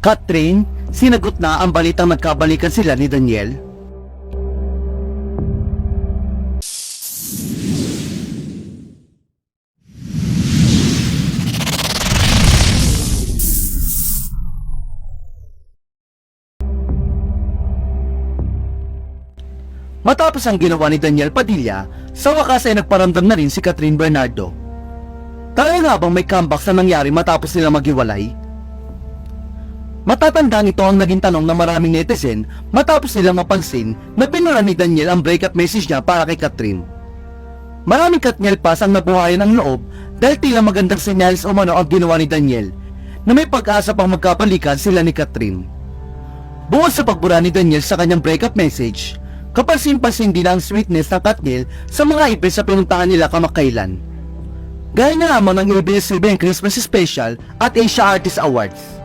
Catherine, sinagot na ang balitang nagkabalikan sila ni Daniel. Matapos ang ginawa ni Daniel Padilla, sa wakas ay nagparamdam na rin si Catherine Bernardo. Talaga nga bang may comeback na nangyari matapos nila maghiwalay? Matatandang ito ang naging tanong ng maraming netizen matapos nila mapansin na pinura ni Daniel ang breakup message niya para kay Catherine. Maraming Katniel fans ang nabuhayan ng loob dahil tila magandang senyales umano ang ginawa ni Daniel na may pag-asa pang magkabalikan sila ni Catherine. Bukod sa pagbura ni Daniel sa kanyang breakup message, kapansin-pansin din ang sweetness ng Katniel sa mga events sa pinuntahan nila kamakailan. Gaya na lamang ng ABS-CBN Christmas Special at Asia Artist Awards.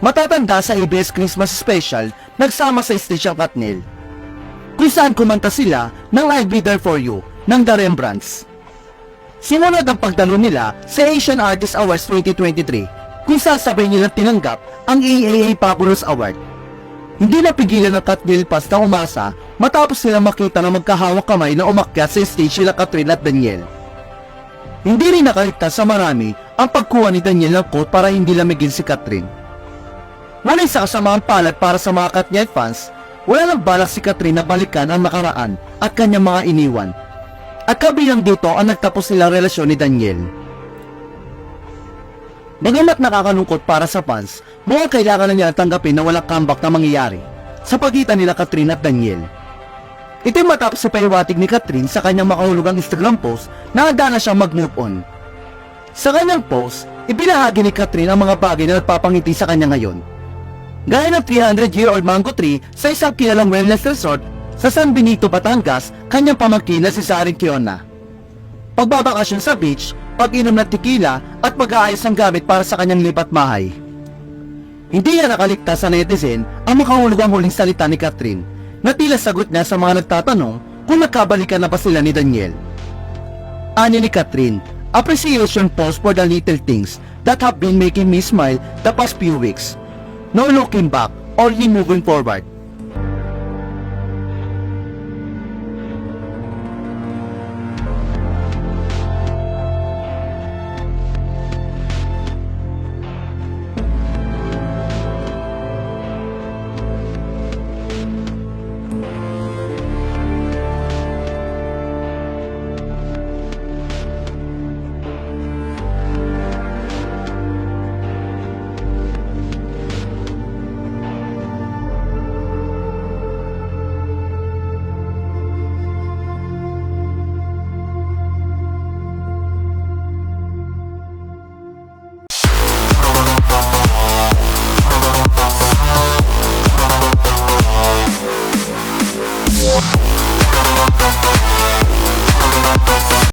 Matatanda sa ABS Christmas Special, nagsama sa stage ang Katniel, kung saan kumanta sila ng I'll Be There For You ng The Rembrandts. Simunod ang pagdalo nila sa Asian Artist Awards 2023, kung saan sabay nilang tinanggap ang AAA Populous Award. Hindi napigilan ng Katniel fans na umasa matapos sila makita na magkahawak kamay na umakyat sa stage sila Catherine at Daniel. Hindi rin nakaligtas sa marami ang pagkuha ni Daniel ng quote para hindi lamigin si Catherine. Ngunit sa kasamaang palad para sa mga Katniel fans, wala nang balak si Catherine na balikan ang nakaraan at kanyang mga iniwan. At kabilang dito ang nagtapos nilang relasyon ni Daniel. Bagamat nakakalungkot para sa fans, mukhang kailangan na nila tanggapin na walang comeback na mangyayari sa pagitan nila Catherine at Daniel. Ito'y matapos sa paliwatig ni Catherine sa kanyang makahulugang Instagram post na handa na siyang mag-move on. Sa kanyang post, ibinahagi ni Catherine ang mga bagay na nagpapangiti sa kanya ngayon. Gaya ng 300-year-old mango tree sa isang kilalang wellness resort sa San Benito, Batangas, kanyang pamangkin na si Saring Kiona. Pagbabakasyon sa beach, pag-inom ng tequila at pag-aayos ng gamit para sa kanyang lipat bahay. Hindi niya nakaligtas sa netizen ang makahulugang huling salita ni Catherine na tila sagot niya sa mga nagtatanong kung nagkabalikan na ba sila ni Daniel. Ani ni Catherine, appreciation post for the little things that have been making me smile the past few weeks. No looking back, only moving forward.